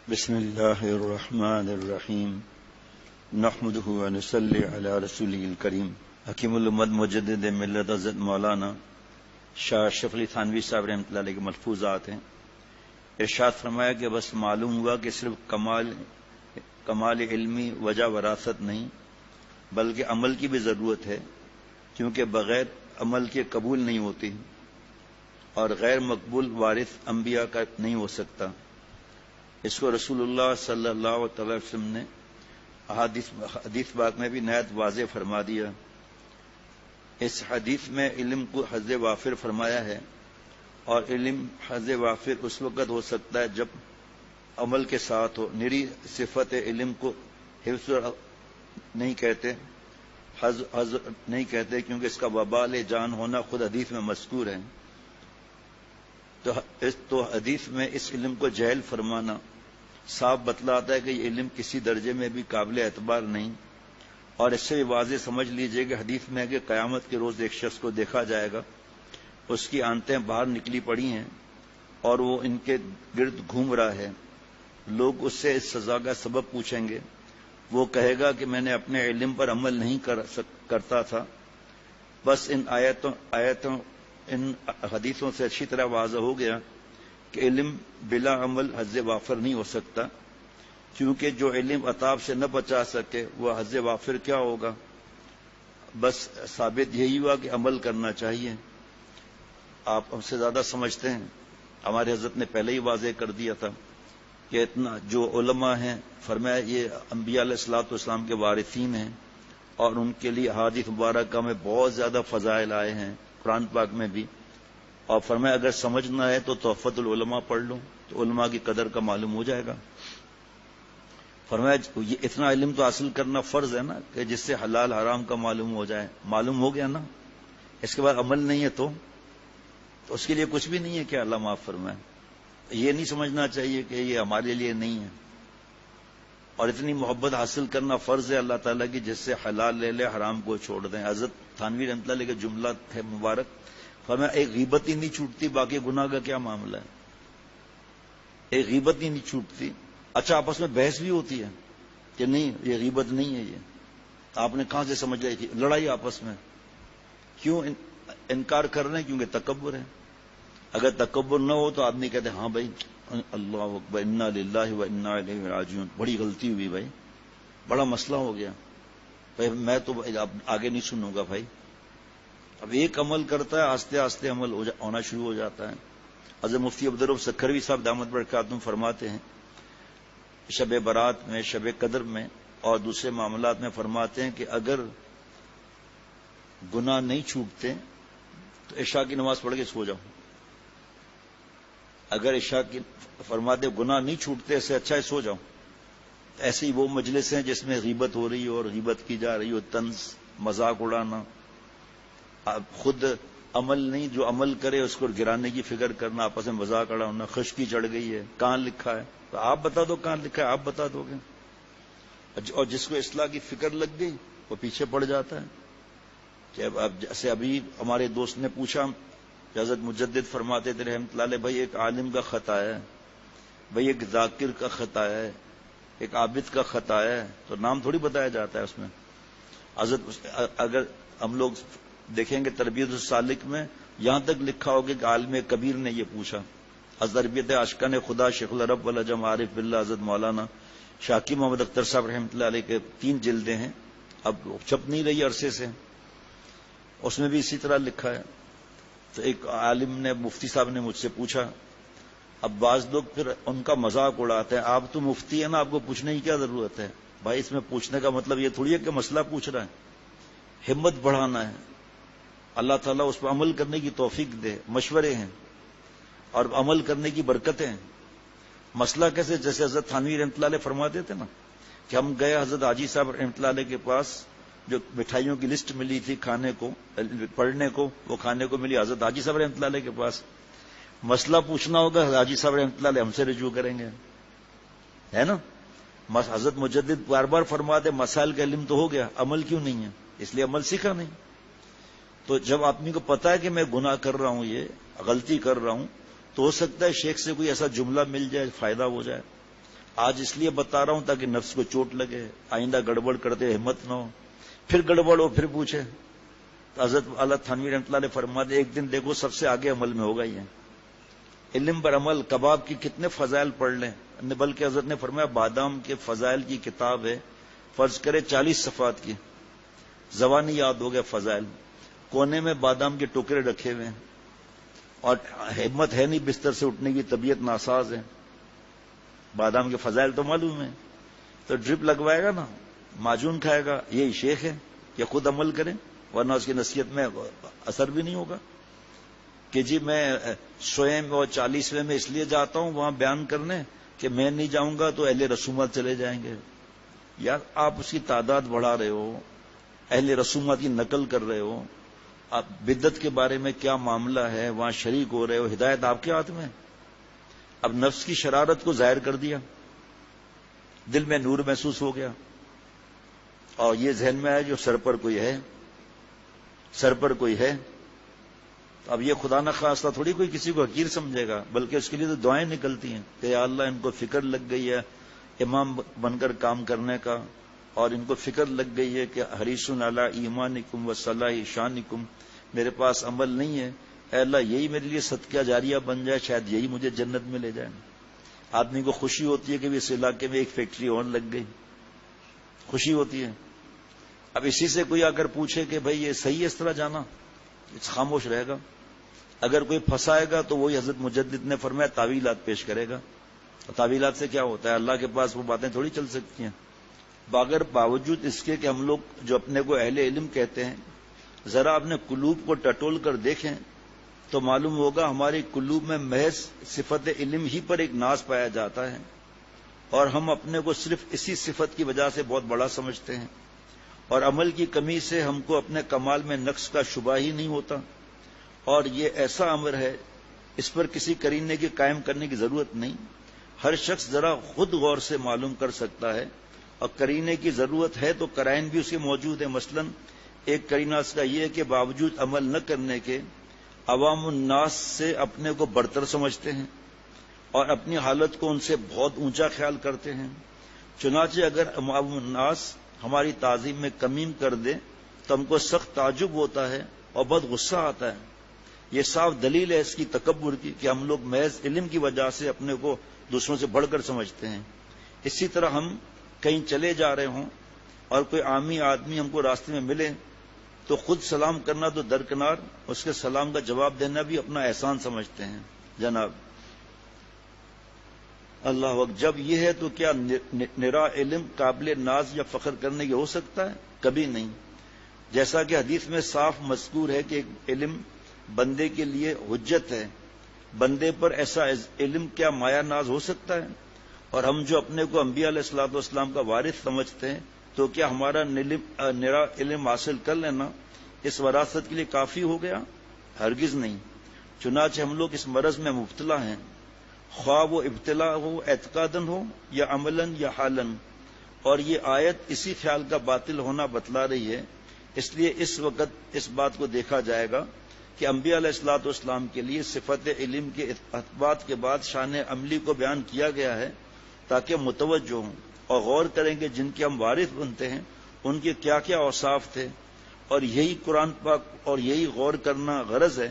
بسم اللہ الرحمن الرحیم نحمده ونصلی علی رسوله الکریم حکیم الامت مجدد ملت حضرت مولانا شاہ اشرف علی تھانوی صاحب رحمۃ اللہ علیہ کے ملفوظات ہیں۔ ارشاد فرمایا کہ بس معلوم ہوا کہ صرف کمال علمی وجہ وراثت نہیں بلکہ عمل کی بھی ضرورت ہے، کیونکہ بغیر عمل کے قبول نہیں ہوتی اور غیر مقبول وارث انبیاء کا نہیں ہو سکتا۔ اس کو رسول اللہ صلی اللہ علیہ وسلم نے حدیث پاک میں بھی نہایت واضح فرما دیا۔ اس حدیث میں علم کو حظ وافر فرمایا ہے، اور علم حظ وافر اس وقت ہو سکتا ہے جب عمل کے ساتھ ہو۔ نری صفت علم کو حفظ نہیں کہتے، حظ نہیں کہتے، کیونکہ اس کا وبال جان ہونا خود حدیث میں مذکور ہے۔ تو حدیث میں اس علم کو جہل فرمانا صاف بتلاتا ہے کہ یہ علم کسی درجے میں بھی قابل اعتبار نہیں، اور اس سے بھی واضح سمجھ لیجئے کہ حدیث میں ہے کہ قیامت کے روز ایک شخص کو دیکھا جائے گا، اس کی آنتیں باہر نکلی پڑی ہیں اور وہ ان کے گرد گھوم رہا ہے۔ لوگ اس سے اس سزا کا سبب پوچھیں گے، وہ کہے گا کہ میں نے اپنے علم پر عمل نہیں کرتا تھا۔ بس ان حدیثوں سے اچھی طرح واضح ہو گیا کہ علم بلا عمل حظ وافر نہیں ہو سکتا، کیونکہ جو علم عطاب سے نہ بچا سکے وہ حظ وافر کیا ہوگا۔ بس ثابت یہی ہوا کہ عمل کرنا چاہیے۔ آپ ہم سے زیادہ سمجھتے ہیں، ہمارے حضرت نے پہلے ہی واضح کر دیا تھا کہ اتنا جو علماء ہیں، فرمایا یہ انبیاء علیہ الصلوۃ والسلام کے وارثین ہیں، اور ان کے لیے احادیث مبارکہ میں بہت زیادہ فضائل آئے ہیں، قرآن پاک میں بھی۔ اور فرمایا اگر سمجھنا ہے تو تحفۃ العلماء پڑھ لو، تو علماء کی قدر کا معلوم ہو جائے گا۔ فرمایا یہ اتنا علم تو حاصل کرنا فرض ہے نا کہ جس سے حلال حرام کا معلوم ہو جائے۔ معلوم ہو گیا نا، اس کے بعد عمل نہیں ہے تو اس کے لیے کچھ بھی نہیں ہے کہ اللہ معاف فرمائے۔ یہ نہیں سمجھنا چاہیے کہ یہ ہمارے لیے نہیں ہے، اور اتنی محبت حاصل کرنا فرض ہے اللہ تعالیٰ کی جس سے حلال لے لے حرام کو چھوڑ دیں۔ حضرت تھانوی رحمۃ اللہ علیہ کا جملہ ہے مبارک، فرمایا ایک غیبت ہی نہیں چھوٹتی، باقی گناہ کا کیا معاملہ ہے؟ ایک غیبت ہی نہیں چھوٹتی۔ اچھا آپس میں بحث بھی ہوتی ہے کہ نہیں یہ غیبت نہیں ہے، یہ آپ نے کہاں سے سمجھ لی تھی؟ لڑائی آپس میں کیوں انکار کر رہے ہیں؟ کیونکہ تکبر ہے۔ اگر تکبر نہ ہو تو آدمی کہتے ہاں بھائی اللہ اکبر انا للہ و انا الیہ راجعون، بڑی غلطی ہوئی بھائی، بڑا مسئلہ ہو گیا بھائی، میں تو اب آگے نہیں سنوں گا بھائی۔ اب ایک عمل کرتا ہے، آہستہ آہستہ عمل ہونا شروع ہو جاتا ہے۔ حضرت مفتی عبدالرؤف سکھروی صاحب دامت برکاتہم فرماتے ہیں، شب برات میں، شب قدر میں اور دوسرے معاملات میں فرماتے ہیں کہ اگر گناہ نہیں چھوٹتے تو عشاء کی نماز پڑھ کے سو جاؤ۔ اگر عشاء کی فرماتے گناہ نہیں چھوٹتے، اس سے اچھا ہے سو جاؤ۔ ایسے ہی وہ مجلس ہیں جس میں غیبت ہو رہی ہو اور غیبت کی جا رہی ہو، طنز مذاق اڑانا، خود عمل نہیں، جو عمل کرے اس کو گرانے کی فکر کرنا، آپس میں مذاق اڑانا، خشکی چڑھ گئی ہے، کہاں لکھا ہے تو آپ بتا دو، کہاں لکھا ہے آپ بتا دو گے، اور جس کو اصلاح کی فکر لگ گئی وہ پیچھے پڑ جاتا ہے۔ جیسے ابھی ہمارے دوست نے پوچھا، حضرت مجدد فرماتے تھے رحمۃ اللہ علیہ، بھائی ایک عالم کا خط آیا ہے، بھائی ایک ذاکر کا خط آیا ہے، ایک عابد کا خط آیا ہے، تو نام تھوڑی بتایا جاتا ہے اس میں۔ حضرت اگر ہم لوگ دیکھیں گے تربیت السالک میں یہاں تک لکھا ہوگا کہ عالم کبیر نے یہ پوچھا۔ از تربیت عاشقان خدا شیخ العرب والعجم عارف باللہ حضرت مولانا شاکی محمد اختر صاحب رحمۃ اللہ علیہ کے 3 جلدیں ہیں، اب چھپ نہیں رہی عرصے سے، اس میں بھی اسی طرح لکھا ہے۔ تو ایک عالم نے، مفتی صاحب نے مجھ سے پوچھا، اب بعض لوگ پھر ان کا مذاق اڑاتے ہیں، آپ تو مفتی ہیں نا، آپ کو پوچھنے کی کیا ضرورت ہے؟ بھائی اس میں پوچھنے کا مطلب یہ تھوڑی ہے کہ مسئلہ پوچھ رہا ہے، ہمت بڑھانا ہے، اللہ تعالیٰ اس پر عمل کرنے کی توفیق دے، مشورے ہیں اور عمل کرنے کی برکتیں ہیں۔ مسئلہ کیسے؟ جیسے حضرت تھانوی رحمۃ اللہ علیہ فرماتے تھے نا کہ ہم گئے حضرت حاجی صاحب رحمۃ اللہ علیہ کے پاس، جو مٹھائیوں کی لسٹ ملی تھی کھانے کو، پڑھنے کو، وہ کھانے کو ملی حضرت حاجی صاحب رحمۃ اللہ علیہ کے پاس۔ مسئلہ پوچھنا ہوگا حاجی صاحب رحمۃ اللہ علیہ ہم سے رجوع کریں گے، ہے نا۔ حضرت مجدد بار بار فرماتے مسائل کا علم تو ہو گیا، عمل کیوں نہیں ہے؟ اس لیے عمل سیکھا نہیں۔ تو جب آدمی کو پتا ہے کہ میں گناہ کر رہا ہوں، یہ غلطی کر رہا ہوں، تو ہو سکتا ہے شیخ سے کوئی ایسا جملہ مل جائے، فائدہ ہو جائے۔ آج اس لیے بتا رہا ہوں تاکہ نفس کو چوٹ لگے، آئندہ گڑبڑ کرتے ہمت نہ ہو، پھر گڑبڑ ہو پھر پوچھے۔ تو حضرت اعلیٰ تھانوی رحمۃ اللہ علیہ فرماتے ایک دن دیکھو سب سے آگے عمل میں ہوگا یہ علم پر عمل۔ کباب کی کتنے فضائل پڑھ لیں، بلکہ حضرت نے فرمایا بادام کے فضائل کی کتاب ہے، فرض کرے 40 صفحات کی، زبانی یاد ہو گیا فضائل، کونے میں بادام کے ٹکڑے رکھے ہوئے ہیں اور ہمت ہے نہیں بستر سے اٹھنے کی، طبیعت ناساز ہے، بادام کے فضائل تو معلوم ہے، تو ڈرپ لگوائے گا نا، معجون کھائے گا، یہی شیخ ہے کہ خود عمل کریں، ورنہ اس کی نصیحت میں اثر بھی نہیں ہوگا کہ جی میں 100ویں اور 40ویں میں اس لیے جاتا ہوں وہاں بیان کرنے کہ میں نہیں جاؤں گا تو اہل رسومات چلے جائیں گے۔ یار آپ اس کی تعداد بڑھا رہے ہو، اہل رسومات کی نقل کر رہے ہو، آپ بدعت کے بارے میں کیا معاملہ ہے وہاں شریک ہو رہے ہو، ہدایت آپ کے ہاتھ میں۔ اب نفس کی شرارت کو ظاہر کر دیا، دل میں نور محسوس ہو گیا اور یہ ذہن میں ہے جو سر پر کوئی ہے، سر پر کوئی ہے، تو اب یہ خدا نہ خواستہ تھوڑی کوئی کسی کو حقیر سمجھے گا، بلکہ اس کے لیے تو دعائیں نکلتی ہیں کہ یا اللہ ان کو فکر لگ گئی ہے امام بن کر کام کرنے کا، اور ان کو فکر لگ گئی ہے کہ حریص علی ایمانکم و صلاح شانکم، میرے پاس عمل نہیں ہے، اے اللہ یہی میرے لیے صدقہ جاریہ بن جائے، شاید یہی مجھے جنت میں لے جائے۔ آدمی کو خوشی ہوتی ہے کہ اس علاقے میں ایک فیکٹری اور لگ گئی، خوشی ہوتی ہے۔ اب اسی سے کوئی اگر پوچھے کہ بھئی یہ صحیح ہے اس طرح جانا، خاموش رہے گا۔ اگر کوئی پھنسائے گا تو وہی حضرت مجدد نے فرمایا تعویلات پیش کرے گا۔ تعویلات سے کیا ہوتا ہے؟ اللہ کے پاس وہ باتیں تھوڑی چل سکتی ہیں۔ باگر باوجود اس کے کہ ہم لوگ جو اپنے کو اہل علم کہتے ہیں، ذرا اپنے قلوب کو ٹٹول کر دیکھیں تو معلوم ہوگا ہماری قلوب میں محض صفت علم ہی پر ایک ناز پایا جاتا ہے، اور ہم اپنے کو صرف اسی صفت کی وجہ سے بہت بڑا سمجھتے ہیں، اور عمل کی کمی سے ہم کو اپنے کمال میں نقص کا شبہ ہی نہیں ہوتا۔ اور یہ ایسا امر ہے اس پر کسی کرینے کی قائم کرنے کی ضرورت نہیں، ہر شخص ذرا خود غور سے معلوم کر سکتا ہے، اور کرینے کی ضرورت ہے تو قرائن بھی اس کے موجود ہے۔ مثلا ایک کرینہ اس کا یہ ہے کہ باوجود عمل نہ کرنے کے عوام الناس سے اپنے کو برتر سمجھتے ہیں اور اپنی حالت کو ان سے بہت اونچا خیال کرتے ہیں۔ چنانچہ اگر عوام الناس ہماری تعظیم میں کمی کر دے تو ہم کو سخت تعجب ہوتا ہے اور بہت غصہ آتا ہے۔ یہ صاف دلیل ہے اس کی تکبر کی کہ ہم لوگ محض علم کی وجہ سے اپنے کو دوسروں سے بڑھ کر سمجھتے ہیں۔ اسی طرح ہم کہیں چلے جا رہے ہوں اور کوئی عامی آدمی ہم کو راستے میں ملے تو خود سلام کرنا تو درکنار، اس کے سلام کا جواب دینا بھی اپنا احسان سمجھتے ہیں۔ جناب اللہ اکبر، جب یہ ہے تو کیا نرا علم قابل ناز یا فخر کرنے کی ہو سکتا ہے؟ کبھی نہیں۔ جیسا کہ حدیث میں صاف مذکور ہے کہ ایک علم بندے کے لیے حجت ہے، بندے پر ایسا علم کیا مایا ناز ہو سکتا ہے؟ اور ہم جو اپنے کو انبیاء علیہ الصلوۃ والسلام کا وارث سمجھتے ہیں تو کیا ہمارا نرا علم حاصل کر لینا اس وراثت کے لیے کافی ہو گیا؟ ہرگز نہیں۔ چنانچہ ہم لوگ اس مرض میں مبتلا ہیں، خواہ وہ ابتلا ہو اعتقاداً ہو یا عملاً یا حالاً، اور یہ آیت اسی خیال کا باطل ہونا بتلا رہی ہے۔ اس لیے اس وقت اس بات کو دیکھا جائے گا کہ انبیاء علیہ الصلوۃ والسلام کے لیے صفت علم کے اثبات کے بعد شان عملی کو بیان کیا گیا ہے تاکہ متوجہ ہوں اور غور کریں کہ جن کے ہم وارث بنتے ہیں ان کے کیا کیا اوصاف تھے، اور یہی قرآن پاک اور یہی غور کرنا غرض ہے۔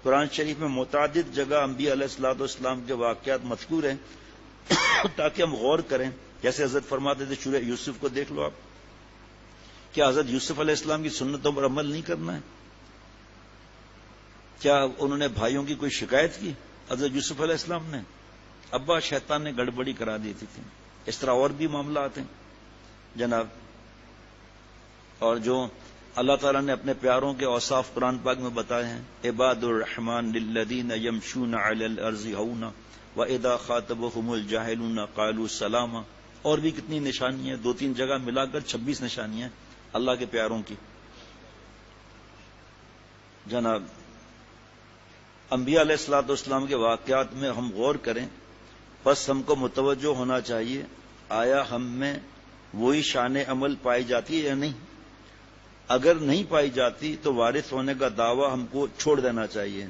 قرآن شریف میں متعدد جگہ انبیاء علیہ الصلوۃ والسلام کے واقعات مذکور ہیں تاکہ ہم غور کریں۔ جیسے حضرت فرماتے تھے سورہ یوسف کو دیکھ لو آپ، کیا حضرت یوسف علیہ السلام کی سنتوں پر عمل نہیں کرنا ہے؟ کیا انہوں نے بھائیوں کی کوئی شکایت کی حضرت یوسف علیہ السلام نے؟ ابا شیطان نے گڑبڑی کرا دی تھی۔ اس طرح اور بھی معاملات ہیں جناب، اور جو اللہ تعالیٰ نے اپنے پیاروں کے اوصاف قرآن پاک میں بتائے ہیں، عباد الرحمن الذین یمشون علی الارض ہونا واذا خاطبهم الجاہلون قالوا سلاما، اور بھی کتنی نشانیاں، 2-3 جگہ ملا کر 26 نشانیاں اللہ کے پیاروں کی۔ جناب انبیاء علیہ الصلوۃ والسلام کے واقعات میں ہم غور کریں، بس ہم کو متوجہ ہونا چاہیے آیا ہم میں وہی شان عمل پائی جاتی ہے یا نہیں۔ اگر نہیں پائی جاتی تو وارث ہونے کا دعویٰ ہم کو چھوڑ دینا چاہیے۔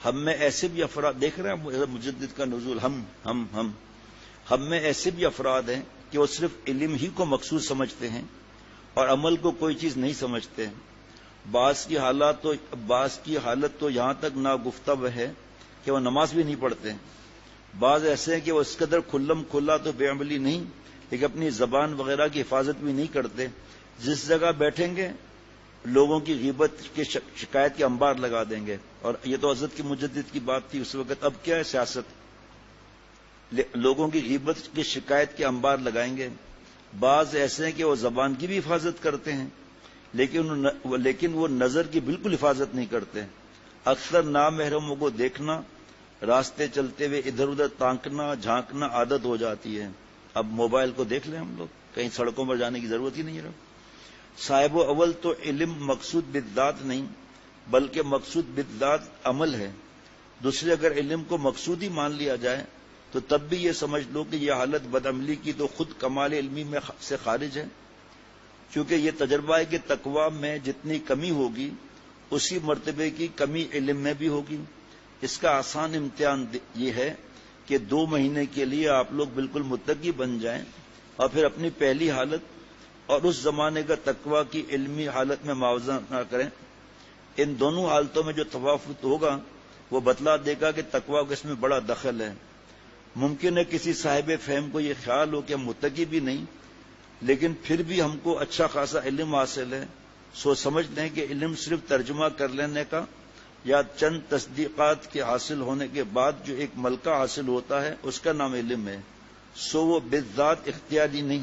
ہم میں ایسے بھی افراد دیکھ رہے ہیں مجدد کا نزول، ہم ہم میں ایسے بھی افراد ہیں کہ وہ صرف علم ہی کو مقصود سمجھتے ہیں اور عمل کو کوئی چیز نہیں سمجھتے ہیں۔ بعض کی حالت تو یہاں تک ناگفتہ ہے کہ وہ نماز بھی نہیں پڑھتے ہیں۔ بعض ایسے ہیں کہ وہ اس قدر کھلم کھلا تو بے عملی نہیں، لیکن اپنی زبان وغیرہ کی حفاظت بھی نہیں کرتے۔ جس جگہ بیٹھیں گے لوگوں کی غیبت کی شکایت کے انبار لگا دیں گے، اور یہ تو حضرت کی مجدد کی بات تھی اس وقت، اب کیا ہے سیاست، لوگوں کی غیبت کی شکایت کے انبار لگائیں گے۔ بعض ایسے ہیں کہ وہ زبان کی بھی حفاظت کرتے ہیں لیکن وہ نظر کی بالکل حفاظت نہیں کرتے۔ اکثر نامحرموں کو دیکھنا، راستے چلتے ہوئے ادھر ادھر تانکنا جھانکنا عادت ہو جاتی ہے۔ اب موبائل کو دیکھ لیں ہم لوگ، کہیں سڑکوں پر جانے کی ضرورت ہی نہیں ہے۔ صاحب اول تو علم مقصود بالذات نہیں بلکہ مقصود بالذات عمل ہے۔ دوسرے اگر علم کو مقصود ہی مان لیا جائے تو تب بھی یہ سمجھ لو کہ یہ حالت بدعملی کی تو خود کمال علمی میں سے خارج ہے، کیونکہ یہ تجربہ ہے کہ تقوی میں جتنی کمی ہوگی اسی مرتبے کی کمی علم میں بھی ہوگی۔ اس کا آسان امتحان یہ ہے کہ 2 مہینے کے لیے آپ لوگ بالکل متقی بن جائیں اور پھر اپنی پہلی حالت اور اس زمانے کا تقوی کی علمی حالت میں موازنہ نہ کریں۔ ان دونوں حالتوں میں جو تفاوت ہوگا وہ بتلا دے گا کہ تقوی کو اس میں بڑا دخل ہے۔ ممکن ہے کسی صاحب فہم کو یہ خیال ہو کہ ہم متقی بھی نہیں لیکن پھر بھی ہم کو اچھا خاصا علم حاصل ہے، سو سمجھ لیں کہ علم صرف ترجمہ کر لینے کا یا چند تصدیقات کے حاصل ہونے کے بعد جو ایک ملکہ حاصل ہوتا ہے اس کا نام علم ہے، سو وہ بالذات اختیاری نہیں،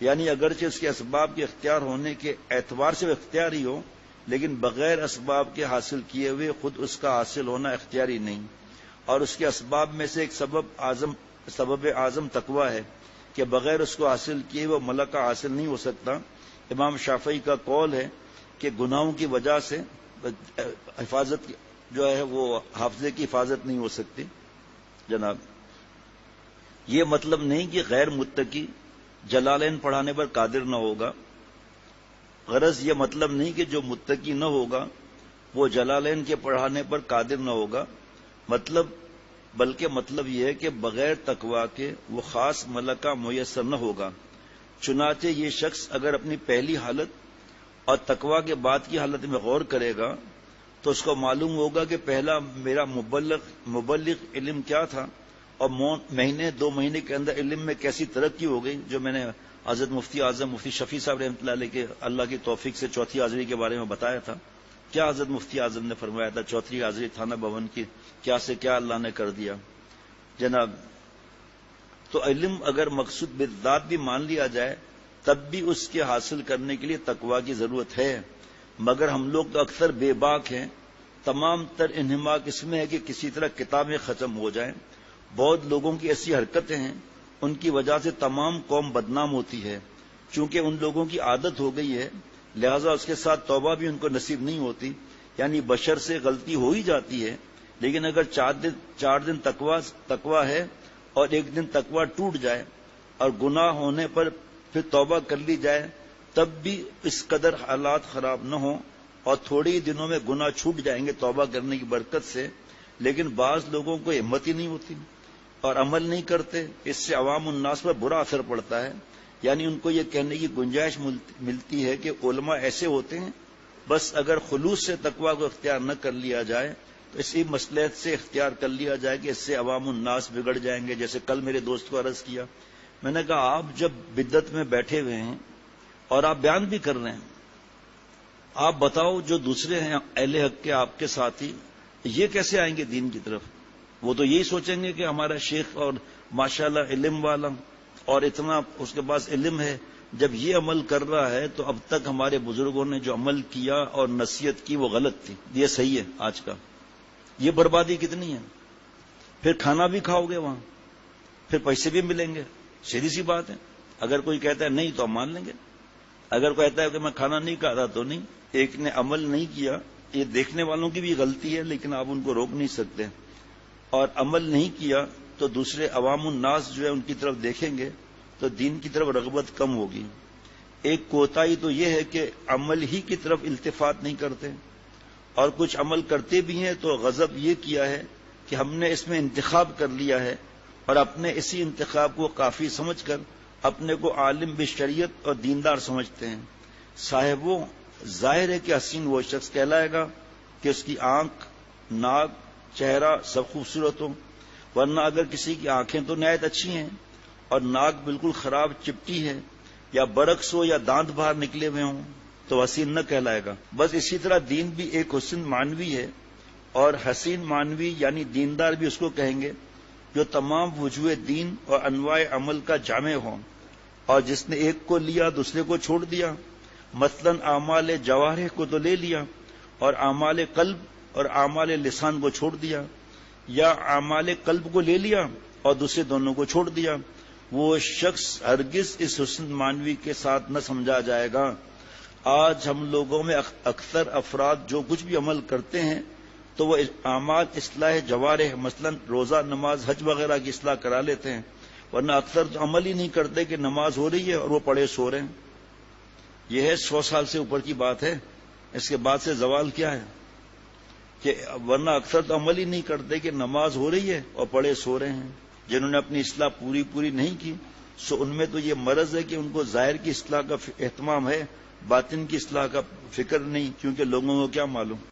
یعنی اگرچہ اس کے اسباب کے اختیار ہونے کے اعتبار سے وہ اختیاری ہو لیکن بغیر اسباب کے حاصل کیے ہوئے خود اس کا حاصل ہونا اختیاری نہیں۔ اور اس کے اسباب میں سے ایک سبب اعظم تقوی ہے کہ بغیر اس کو حاصل کیے وہ ملکہ حاصل نہیں ہو سکتا۔ امام شافعی کا قول ہے کہ گناہوں کی وجہ سے حفاظت جو ہے وہ حافظے کی حفاظت نہیں ہو سکتی۔ جناب یہ مطلب نہیں کہ غیر متقی جلالین پڑھانے پر قادر نہ ہوگا، غرض یہ مطلب نہیں کہ جو متقی نہ ہوگا وہ جلالین کے پڑھانے پر قادر نہ ہوگا، بلکہ مطلب یہ ہے کہ بغیر تقوی کے وہ خاص ملکہ میسر نہ ہوگا۔ چنانچہ یہ شخص اگر اپنی پہلی حالت اور تقوی کے بعد کی حالت میں غور کرے گا تو اس کو معلوم ہوگا کہ پہلا میرا مبلغ علم کیا تھا اور 2 مہینے کے اندر علم میں کیسی ترقی ہو گئی، جو میں نے حضرت مفتی اعظم مفتی شفیع صاحب رحمۃ اللہ علیہ کے اللہ کی توفیق سے چوتھی حاضری کے بارے میں بتایا تھا۔ کیا حضرت مفتی اعظم نے فرمایا تھا، چوتھی حاضری تھانہ بھون کی کیا سے کیا اللہ نے کر دیا۔ جناب تو علم اگر مقصود بالذات بھی مان لیا جائے تب بھی اس کے حاصل کرنے کے لیے تقوی کی ضرورت ہے، مگر ہم لوگ تو اکثر بے باک ہیں۔ تمام تر انہماک اس میں ہے کہ کسی طرح کتابیں ختم ہو جائیں۔ بہت لوگوں کی ایسی حرکتیں ہیں ان کی وجہ سے تمام قوم بدنام ہوتی ہے، چونکہ ان لوگوں کی عادت ہو گئی ہے لہذا اس کے ساتھ توبہ بھی ان کو نصیب نہیں ہوتی، یعنی بشر سے غلطی ہو ہی جاتی ہے، لیکن اگر 4 دن تقوی ہے اور 1 دن تقوی ٹوٹ جائے اور گناہ ہونے پر پھر توبہ کر لی جائے تب بھی اس قدر حالات خراب نہ ہوں اور تھوڑے ہی دنوں میں گناہ چھوٹ جائیں گے توبہ کرنے کی برکت سے، لیکن بعض لوگوں کو ہمت ہی نہیں ہوتی اور عمل نہیں کرتے، اس سے عوام الناس پر برا اثر پڑتا ہے، یعنی ان کو یہ کہنے کی گنجائش ملتی ہے کہ علماء ایسے ہوتے ہیں، بس اگر خلوص سے تقوی کو اختیار نہ کر لیا جائے تو اسی مصلحت سے اختیار کر لیا جائے کہ اس سے عوام الناس بگڑ جائیں گے۔ جیسے کل میرے دوست کو عرض کیا، میں نے کہا آپ جب بدعت میں بیٹھے ہوئے ہیں اور آپ بیان بھی کر رہے ہیں، آپ بتاؤ جو دوسرے ہیں اہل حق کے آپ کے ساتھی یہ کیسے آئیں گے دین کی طرف؟ وہ تو یہی سوچیں گے کہ ہمارا شیخ اور ماشاءاللہ علم والا اور اتنا اس کے پاس علم ہے، جب یہ عمل کر رہا ہے تو اب تک ہمارے بزرگوں نے جو عمل کیا اور نصیحت کی وہ غلط تھی، یہ صحیح ہے آج کا۔ یہ بربادی کتنی ہے، پھر کھانا بھی کھاؤ گے وہاں، پھر پیسے بھی ملیں گے، سیدھی سی بات ہے۔ اگر کوئی کہتا ہے نہیں تو ہم مان لیں گے، اگر کوئی کہتا ہے کہ میں کھانا نہیں کھاتا تو نہیں۔ ایک نے عمل نہیں کیا، یہ دیکھنے والوں کی بھی غلطی ہے لیکن آپ ان کو روک نہیں سکتے، اور عمل نہیں کیا تو دوسرے عوام الناس جو ہے ان کی طرف دیکھیں گے تو دین کی طرف رغبت کم ہوگی۔ ایک کوتاہی تو یہ ہے کہ عمل ہی کی طرف التفات نہیں کرتے، اور کچھ عمل کرتے بھی ہیں تو غضب یہ کیا ہے کہ ہم نے اس میں انتخاب کر لیا ہے اور اپنے اسی انتخاب کو کافی سمجھ کر اپنے کو عالم بشریعت اور دیندار سمجھتے ہیں۔ صاحب وہ ظاہر ہے کہ حسین وہ شخص کہلائے گا کہ اس کی آنکھ، ناک، چہرہ سب خوبصورت ہو، ورنہ اگر کسی کی آنکھیں تو نہایت اچھی ہیں اور ناک بالکل خراب چپٹی ہے، یا برعکس ہو یا دانت باہر نکلے ہوئے ہوں، تو حسین نہ کہلائے گا۔ بس اسی طرح دین بھی ایک حسن معنوی ہے، اور حسین معنوی یعنی دیندار بھی اس کو کہیں گے جو تمام وجوہ دین اور انواع عمل کا جامع ہو، اور جس نے ایک کو لیا دوسرے کو چھوڑ دیا۔ مثلا اعمال جوارح کو تو لے لیا اور اعمال قلب اور اعمال لسان کو چھوڑ دیا، یا اعمال قلب کو لے لیا اور دوسرے دونوں کو چھوڑ دیا، وہ شخص ہرگز اس حسن معنوی کے ساتھ نہ سمجھا جائے گا۔ آج ہم لوگوں میں اکثر افراد جو کچھ بھی عمل کرتے ہیں تو وہ اعمال اصلاح جوارح مثلا روزہ، نماز، حج وغیرہ کی اصلاح کرا لیتے ہیں، ورنہ اکثر تو عمل ہی نہیں کرتے کہ نماز ہو رہی ہے اور وہ پڑے سو رہے ہیں۔ یہ ہے 100 سال سے اوپر کی بات ہے، اس کے بعد سے زوال کیا ہے کہ ورنہ اکثر تو عمل ہی نہیں کرتے کہ نماز ہو رہی ہے اور پڑے سو رہے ہیں۔ جنہوں نے اپنی اصلاح پوری نہیں کی، سو ان میں تو یہ مرض ہے کہ ان کو ظاہر کی اصلاح کا اہتمام ہے، باطن کی اصلاح کا فکر نہیں، کیونکہ لوگوں کو کیا معلوم۔